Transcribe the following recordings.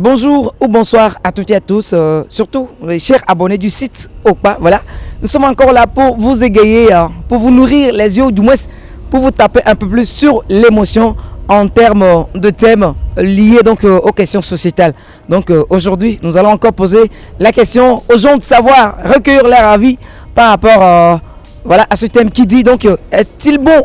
Bonjour ou bonsoir à toutes et à tous, surtout les chers abonnés du site Okpa. Voilà, nous sommes encore là pour vous égayer, pour vous nourrir les yeux, du moins pour vous taper un peu plus sur l'émotion en termes de thèmes liés donc aux questions sociétales. Donc aujourd'hui, nous allons encore poser la question aux gens de savoir, recueillir leur avis par rapport voilà, à ce thème qui dit donc est-il bon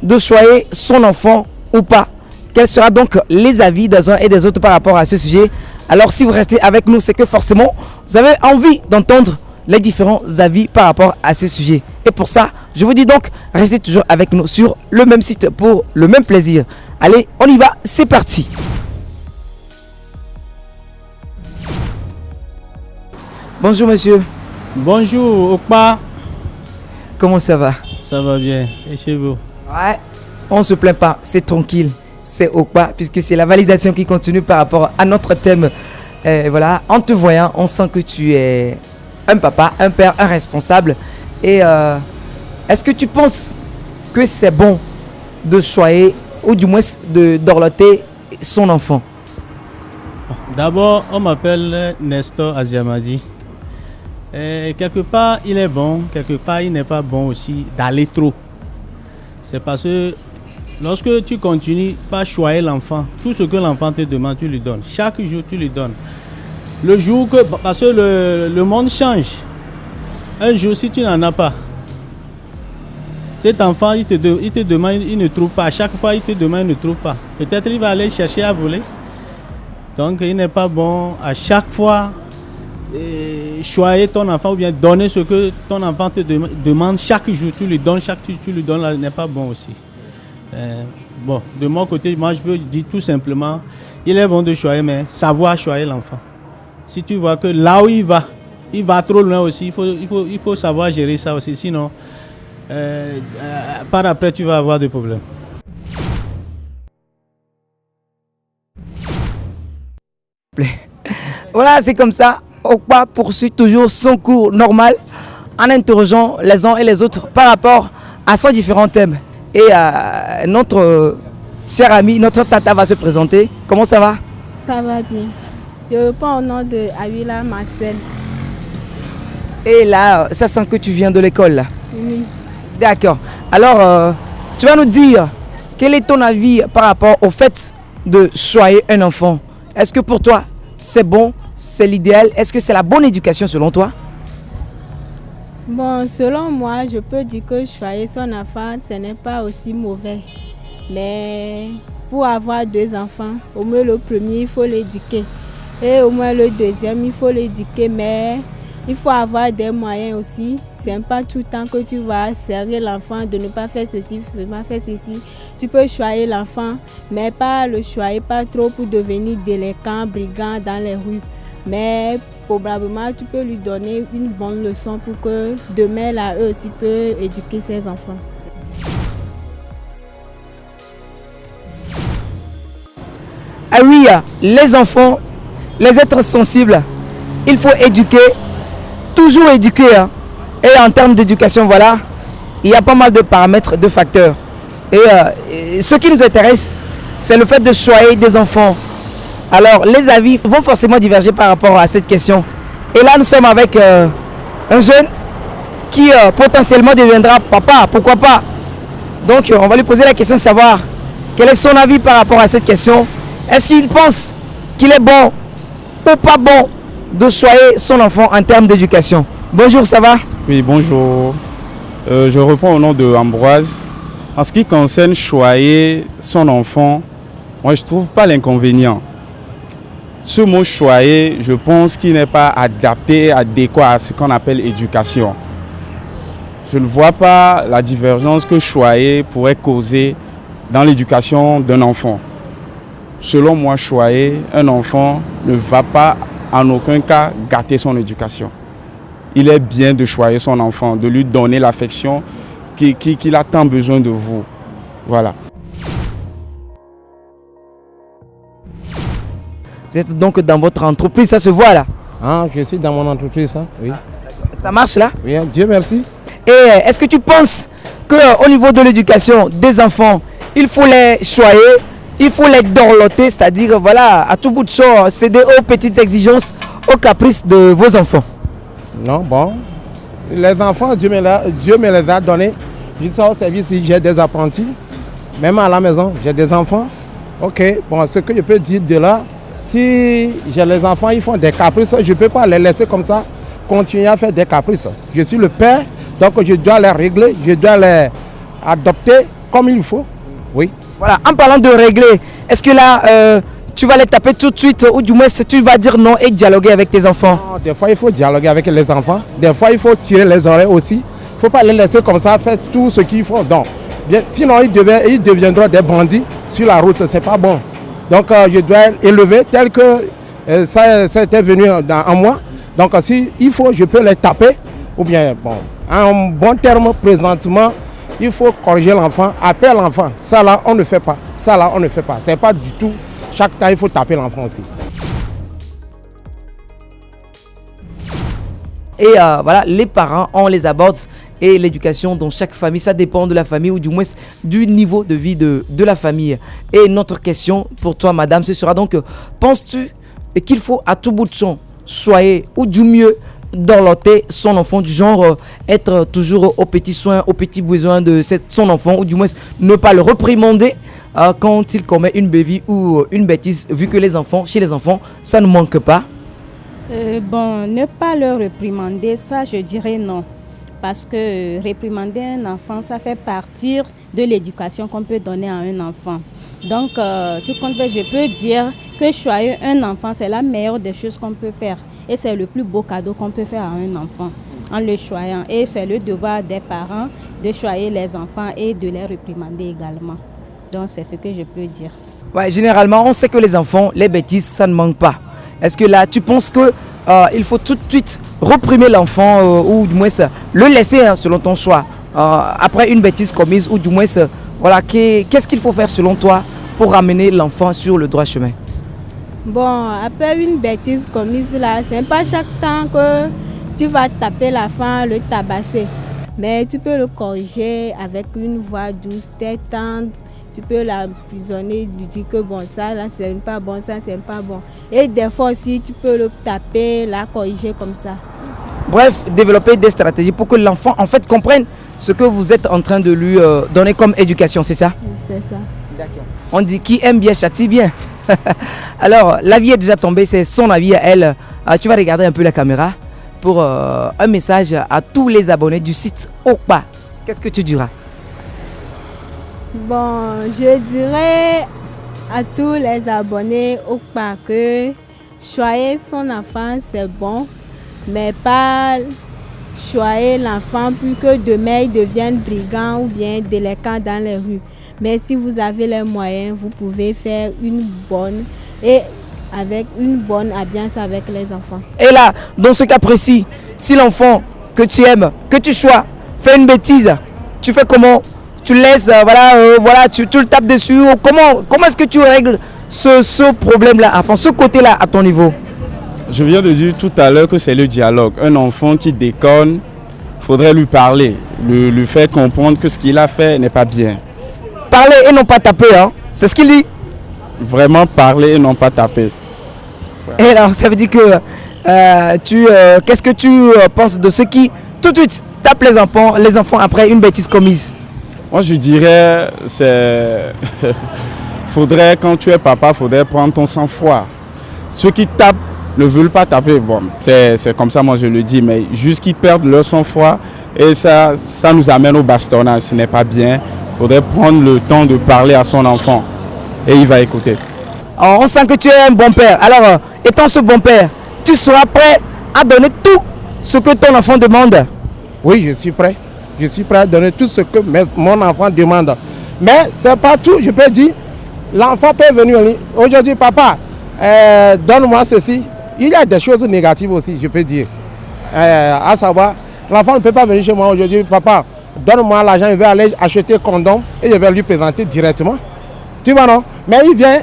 de choyer son enfant ou pas? Quels seront donc les avis des uns et des autres par rapport à ce sujet? Alors si vous restez avec nous, c'est que forcément vous avez envie d'entendre les différents avis par rapport à ce sujet. Et pour ça, je vous dis donc, restez toujours avec nous sur le même site pour le même plaisir. Allez, on y va, c'est parti. Bonjour monsieur. Bonjour Okpa. Comment ça va? Ça va bien. Et chez vous? Ouais, on se plaint pas, c'est tranquille. C'est Okpa, puisque c'est la validation qui continue par rapport à notre thème. Voilà, en te voyant, on sent que tu es un papa, un père, un responsable. Et est-ce que tu penses que c'est bon de choyer, ou du moins d'orloter son enfant? D'abord, on m'appelle Nestor Aziamadi. Et quelque part, il est bon, quelque part, il n'est pas bon aussi d'aller trop. C'est parce que lorsque tu continues par choyer l'enfant, tout ce que l'enfant te demande, tu lui donnes. Chaque jour, tu lui donnes. Le jour que... Parce que le monde change. Un jour, si tu n'en as pas, cet enfant, il te demande, il ne trouve pas. À chaque fois, il te demande, il ne trouve pas. Peut-être il va aller chercher à voler. Donc, il n'est pas bon à chaque fois choyer ton enfant ou bien donner ce que ton enfant te demande chaque jour. Tu lui donnes, tu lui donnes, là, n'est pas bon aussi. Bon, de mon côté, moi je peux dire tout simplement, il est bon de choyer, mais savoir choyer l'enfant. Si tu vois que là où il va trop loin aussi, il faut savoir gérer ça aussi, sinon par après tu vas avoir des problèmes. Voilà, c'est comme ça. Okpa poursuit toujours son cours normal en interrogeant les uns et les autres par rapport à 100 différents thèmes. Et notre cher ami, notre tata va se présenter. Comment ça va? Ça va bien. Je réponds au nom de Awila Marcel. Et là, ça sent que tu viens de l'école là. Oui. D'accord. Alors, tu vas nous dire quel est ton avis par rapport au fait de choyer un enfant. Est-ce que pour toi, c'est bon, c'est l'idéal? Est-ce que c'est la bonne éducation selon toi? Bon, selon moi, je peux dire que choyer son enfant, ce n'est pas aussi mauvais. Mais pour avoir 2 enfants, au moins le premier, il faut l'éduquer. Et au moins le deuxième, il faut l'éduquer. Mais il faut avoir des moyens aussi. Ce n'est pas tout le temps que tu vas serrer l'enfant de ne pas faire ceci, de ne pas faire ceci. Tu peux choyer l'enfant, mais pas le choyer pas trop pour devenir délinquant, brigand dans les rues. Mais probablement, tu peux lui donner une bonne leçon pour que demain, là, eux aussi peuvent éduquer ses enfants. Ah oui, les enfants, les êtres sensibles, il faut éduquer, toujours éduquer. Et en termes d'éducation, voilà, il y a pas mal de paramètres, de facteurs. Et ce qui nous intéresse, c'est le fait de choyer des enfants. Alors, les avis vont forcément diverger par rapport à cette question. Et là, nous sommes avec un jeune qui potentiellement deviendra papa, pourquoi pas. Donc, on va lui poser la question de savoir quel est son avis par rapport à cette question. Est-ce qu'il pense qu'il est bon ou pas bon de choyer son enfant en termes d'éducation? Bonjour, ça va? Oui, bonjour. Je réponds au nom de Ambroise. En ce qui concerne choyer son enfant, moi, je ne trouve pas l'inconvénient. Ce mot choyer, je pense qu'il n'est pas adapté, adéquat à ce qu'on appelle éducation. Je ne vois pas la divergence que choyer pourrait causer dans l'éducation d'un enfant. Selon moi, choyer un enfant ne va pas en aucun cas gâter son éducation. Il est bien de choyer son enfant, de lui donner l'affection qu'il a tant besoin de vous. Voilà. Vous êtes donc dans votre entreprise, ça se voit là? Ah, je suis dans mon entreprise, hein? Oui. Ça marche là? Oui, Dieu merci. Et est-ce que tu penses qu'au niveau de l'éducation des enfants, il faut les choyer il faut les dorloter, c'est-à-dire voilà, à tout bout de champ, céder aux petites exigences, aux caprices de vos enfants? Non, bon. Les enfants, Dieu me les a donnés. Je sors au service, j'ai des apprentis. Même à la maison, j'ai des enfants. Ok, bon, ce que je peux dire de là, si j'ai les enfants, ils font des caprices, je ne peux pas les laisser comme ça, continuer à faire des caprices. Je suis le père, donc je dois les régler, je dois les adopter comme il faut. Oui. Voilà, en parlant de régler, est-ce que là, tu vas les taper tout de suite ou du moins tu vas dire non et dialoguer avec tes enfants? Non, des fois, il faut dialoguer avec les enfants. Des fois, il faut tirer les oreilles aussi. Il ne faut pas les laisser comme ça faire tout ce qu'ils font. Donc, bien, sinon, ils deviendront des bandits sur la route. Ce n'est pas bon. Donc, je dois élever tel que ça était venu en moi. Donc, si il faut, je peux les taper. Ou bien, bon, en bon terme, présentement, il faut corriger l'enfant, appeler l'enfant. Ça là, on ne fait pas. Ça là, on ne fait pas. Ce n'est pas du tout. Chaque temps, il faut taper l'enfant aussi. Et voilà, les parents, on les aborde. Et l'éducation dans chaque famille, ça dépend de la famille ou du moins du niveau de vie de la famille. Et notre question pour toi, madame, ce sera donc, penses-tu qu'il faut à tout bout de champ soigner ou du mieux dorloter son enfant, du genre être toujours aux petits soins, aux petits besoins de son enfant, ou du moins ne pas le réprimander quand il commet une bévue ou une bêtise, vu que les enfants, chez les enfants, ça ne manque pas? Bon, ne pas le réprimander, ça je dirais non. Parce que réprimander un enfant, ça fait partie de l'éducation qu'on peut donner à un enfant. Donc, tout compte fait, je peux dire que choyer un enfant, c'est la meilleure des choses qu'on peut faire. Et c'est le plus beau cadeau qu'on peut faire à un enfant, en le choyant. Et c'est le devoir des parents de choyer les enfants et de les réprimander également. Donc, c'est ce que je peux dire. Ouais, généralement, on sait que les enfants, les bêtises, ça ne manque pas. Est-ce que là, tu penses que il faut tout de suite réprimer l'enfant ou du moins le laisser selon ton choix après une bêtise commise ou du moins voilà, qu'est-ce qu'il faut faire selon toi pour ramener l'enfant sur le droit chemin? Bon, après une bêtise commise là, c'est pas chaque temps que tu vas taper l'enfant, le tabasser. Mais tu peux le corriger avec une voix douce, tendre. Tu peux l'emprisonner, lui dire que bon, ça là c'est pas bon, ça c'est pas bon. Et des fois aussi, tu peux le taper, la corriger comme ça. Bref, développer des stratégies pour que l'enfant en fait comprenne ce que vous êtes en train de lui donner comme éducation, c'est ça? C'est ça. D'accord. On dit qui aime bien châtie bien. Alors, l'avis est déjà tombé, c'est son avis à elle. Tu vas regarder un peu la caméra pour un message à tous les abonnés du site Okpa. Qu'est-ce que tu diras? Bon, je dirais à tous les abonnés Okpa que choyer son enfant c'est bon, mais pas choyer l'enfant pour que demain il devienne brigand ou bien délinquant dans les rues. Mais si vous avez les moyens, vous pouvez faire une bonne et avec une bonne ambiance avec les enfants. Et là, dans ce cas précis, si l'enfant que tu aimes, que tu choisis, fait une bêtise, tu fais comment? Tu le laisses, voilà, tu le tapes dessus. Comment est-ce que tu règles ce problème-là, enfin ce côté-là à ton niveau? Je viens de dire tout à l'heure que c'est le dialogue. Un enfant qui déconne, il faudrait lui parler, lui faire comprendre que ce qu'il a fait n'est pas bien. Parler et non pas taper, hein? C'est ce qu'il dit. Vraiment parler et non pas taper. Et alors, ça veut dire que qu'est-ce que tu penses de ceux qui tout de suite tapent les enfants après une bêtise commise? Moi je dirais, faudrait, quand tu es papa, faudrait prendre ton sang-froid. Ceux qui tapent ne veulent pas taper, bon, c'est comme ça moi je le dis, mais juste qu'ils perdent leur sang-froid et ça nous amène au bastonnage, ce n'est pas bien. Il faudrait prendre le temps de parler à son enfant et il va écouter. Alors, on sent que tu es un bon père. Alors, étant ce bon père, tu seras prêt à donner tout ce que ton enfant demande? Oui, je suis prêt. Je suis prêt à donner tout ce que mon enfant demande. Mais c'est pas tout, je peux dire. L'enfant peut venir aujourd'hui, papa, donne-moi ceci. Il y a des choses négatives aussi, je peux dire. À savoir, l'enfant ne peut pas venir chez moi aujourd'hui, papa, donne-moi l'argent, il va aller acheter condom et je vais lui présenter directement. Tu vois non? Mais il vient,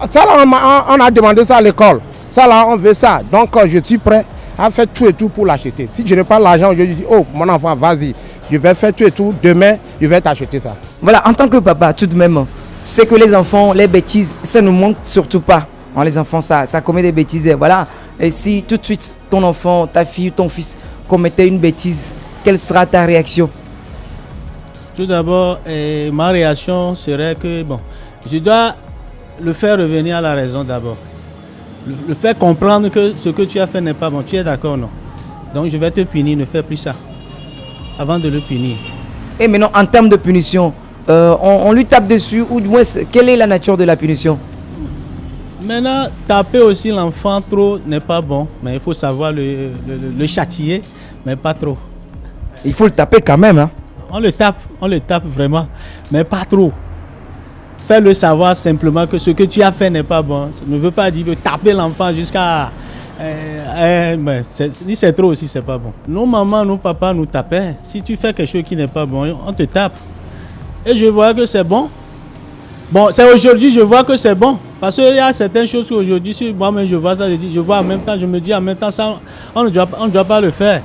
ça là on a demandé ça à l'école. Ça là on veut ça. Donc je suis prêt à faire tout et tout pour l'acheter. Si je n'ai pas l'argent, je lui dis, oh mon enfant, vas-y. Je vais faire tout et tout, demain, je vais t'acheter ça. Voilà, en tant que papa, tout de même, C'est que les enfants, les bêtises, ça ne manque surtout pas. Hein, les enfants, ça commet des bêtises. Et voilà. Et si tout de suite, ton enfant, ta fille, ton fils commettait une bêtise, quelle sera ta réaction? Tout d'abord, ma réaction serait que, bon, je dois le faire revenir à la raison d'abord. Le faire comprendre que ce que tu as fait n'est pas bon. Tu es d'accord, non? Donc je vais te punir, ne fais plus ça. Avant de le punir. Et maintenant, en termes de punition, on lui tape dessus, ou du moins, quelle est la nature de la punition? Maintenant, taper aussi l'enfant trop n'est pas bon, mais il faut savoir le châtier, mais pas trop. Il faut le taper quand même, hein? On le tape vraiment, mais pas trop. Fais-le savoir simplement que ce que tu as fait n'est pas bon. Ça ne veut pas dire de taper l'enfant jusqu'à... mais c'est trop aussi, c'est pas bon. Nos mamans, nos papas nous tapaient. Si tu fais quelque chose qui n'est pas bon, on te tape. Et je vois que c'est bon. Bon, c'est aujourd'hui, je vois que c'est bon. Parce qu'il y a certaines choses qu'aujourd'hui, si moi-même je vois ça, je vois en même temps, je me dis en même temps, ça, on ne doit pas le faire.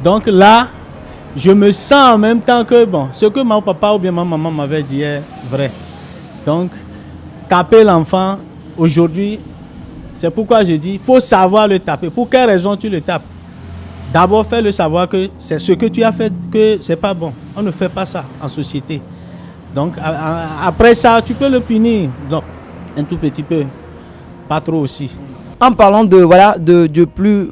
Donc là, je me sens en même temps que, bon, ce que mon papa ou bien ma maman m'avait dit est vrai. Donc, taper l'enfant, aujourd'hui, c'est pourquoi je dis, il faut savoir le taper. Pour quelle raison tu le tapes? D'abord, fais-le savoir que c'est ce que tu as fait, que c'est pas bon. On ne fait pas ça en société. Donc, après ça, tu peux le punir. Donc, un tout petit peu. Pas trop aussi. En parlant du plus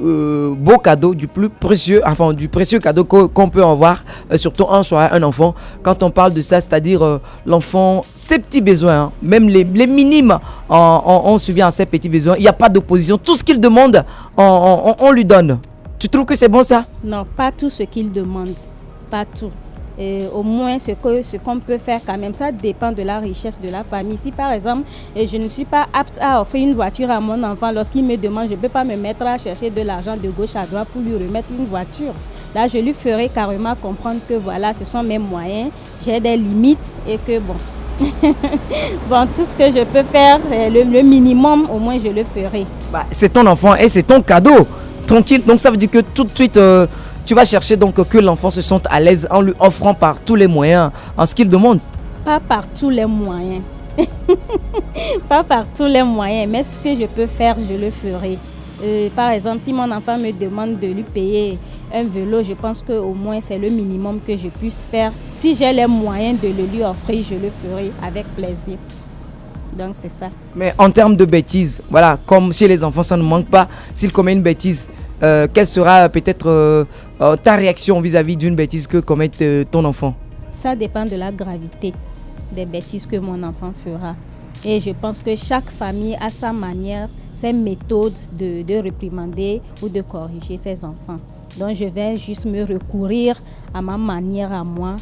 beau cadeau, du plus précieux, enfin du précieux cadeau qu'on peut avoir, surtout en choisir un enfant. Quand on parle de ça, c'est-à-dire l'enfant, ses petits besoins, hein, même les minimes, on subvient à ses petits besoins. Il n'y a pas d'opposition. Tout ce qu'il demande, on lui donne. Tu trouves que c'est bon ça? Non, pas tout ce qu'il demande. Pas tout. Au moins ce qu'on peut faire quand même, ça dépend de la richesse de la famille. Si par exemple, je ne suis pas apte à offrir une voiture à mon enfant, lorsqu'il me demande, je ne peux pas me mettre à chercher de l'argent de gauche à droite pour lui remettre une voiture. Là, je lui ferai carrément comprendre que voilà, ce sont mes moyens, j'ai des limites et que bon, bon, tout ce que je peux faire, le minimum, au moins je le ferai. Bah, c'est ton enfant et c'est ton cadeau. Tranquille, donc ça veut dire que tout de suite... tu vas chercher donc que l'enfant se sente à l'aise en lui offrant par tous les moyens en ce qu'il demande. Pas par tous les moyens. Pas par tous les moyens, mais ce que je peux faire, je le ferai. Par exemple, si mon enfant me demande de lui payer un vélo, je pense qu'au moins c'est le minimum que je puisse faire. Si j'ai les moyens de le lui offrir, je le ferai avec plaisir. Donc c'est ça. Mais en termes de bêtises, voilà, comme chez les enfants, ça ne manque pas. S'il commet une bêtise, quelle sera peut-être ta réaction vis-à-vis d'une bêtise que commet ton enfant? Ça dépend de la gravité des bêtises que mon enfant fera. Et je pense que chaque famille a sa manière, ses méthodes de réprimander ou de corriger ses enfants. Donc je vais juste me recourir à ma manière à moi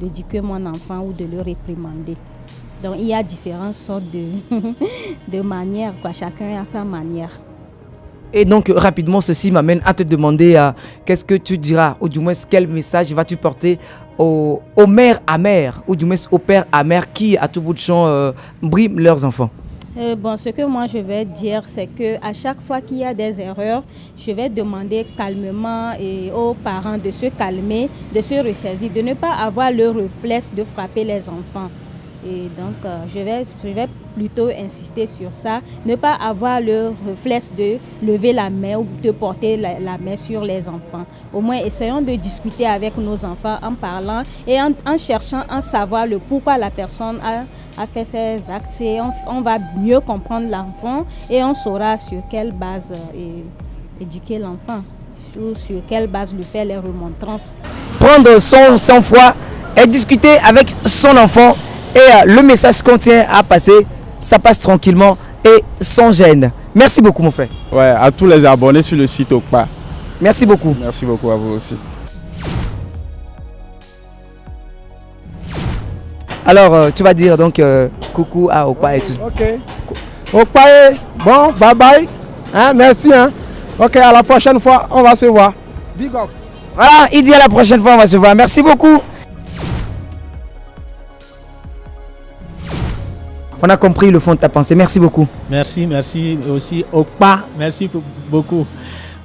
d'éduquer mon enfant ou de le réprimander. Donc il y a différentes sortes de manières, quoi. Chacun a sa manière. Et donc rapidement, ceci m'amène à te demander qu'est-ce que tu diras, ou du moins quel message vas-tu porter aux mères amères, ou du moins aux pères amers qui, à tout bout de champ, briment leurs enfants. Bon, ce que moi je vais dire, c'est qu'à chaque fois qu'il y a des erreurs, je vais demander calmement aux parents de se calmer, de se ressaisir, de ne pas avoir le réflexe de frapper les enfants. Et donc, je vais plutôt insister sur ça, ne pas avoir le réflexe de lever la main ou de porter la main sur les enfants. Au moins, essayons de discuter avec nos enfants en parlant et en cherchant à savoir le pourquoi la personne a fait ses actes. Et on va mieux comprendre l'enfant et on saura sur quelle base éduquer l'enfant, sur quelle base lui faire les remontrances. Prendre son sang-froid et discuter avec son enfant. Et le message qu'on tient à passer, ça passe tranquillement et sans gêne. Merci beaucoup mon frère. Ouais, à tous les abonnés sur le site Okpa. Merci beaucoup. Merci beaucoup à vous aussi. Alors, tu vas dire donc coucou à Okpa et tout ça. Ok. Okpa, bon, bye bye. Hein, merci. Hein. Ok, à la prochaine fois, on va se voir. Big up. Voilà, il dit à la prochaine fois, on va se voir. Merci beaucoup. On a compris le fond de ta pensée. Merci beaucoup. Merci aussi Okpa. Merci beaucoup.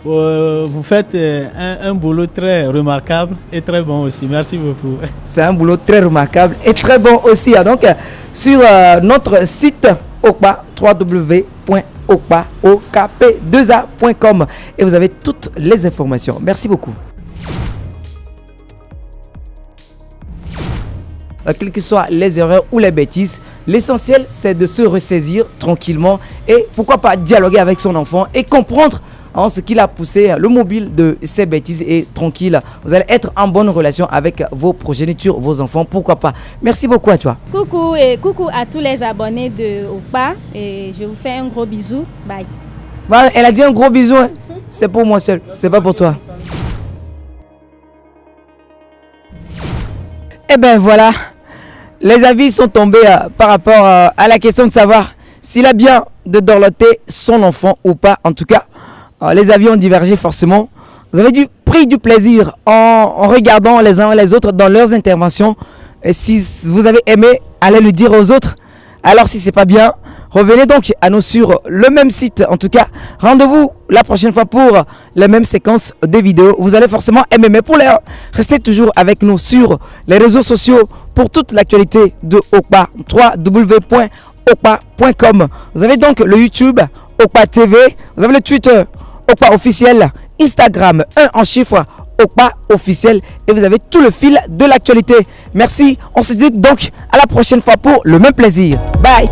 Vous faites un boulot très remarquable et très bon aussi. Merci beaucoup. C'est un boulot très remarquable et très bon aussi. Donc, sur notre site OKPA, www.okpa2a.com, et vous avez toutes les informations. Merci beaucoup. Quelles que soient les erreurs ou les bêtises, l'essentiel c'est de se ressaisir tranquillement et pourquoi pas dialoguer avec son enfant et comprendre ce qui l'a poussé le mobile de ces bêtises, et tranquille, vous allez être en bonne relation avec vos progénitures, vos enfants, pourquoi pas. Merci beaucoup à toi. Coucou et coucou à tous les abonnés de OKPA, et je vous fais un gros bisou. Bye. Voilà, elle a dit un gros bisou, hein. C'est pour moi seul, c'est pas pour toi. Et ben voilà, les avis sont tombés par rapport à la question de savoir s'il a bien de dorloter son enfant ou pas. En tout cas, les avis ont divergé forcément. Vous avez pris du plaisir en regardant les uns et les autres dans leurs interventions. Et si vous avez aimé, allez le dire aux autres. Alors si c'est pas bien, revenez donc à nous sur le même site. En tout cas, rendez-vous la prochaine fois pour les mêmes séquences de vidéos. Vous allez forcément aimer. Mais pour l'heure, restez toujours avec nous sur les réseaux sociaux pour toute l'actualité de OKPA. www.okpa.com. Vous avez donc le YouTube OKPA TV. Vous avez le Twitter OKPA officiel, Instagram 1 en chiffres OKPA officiel, et vous avez tout le fil de l'actualité. Merci, on se dit donc à la prochaine fois pour le même plaisir. Bye.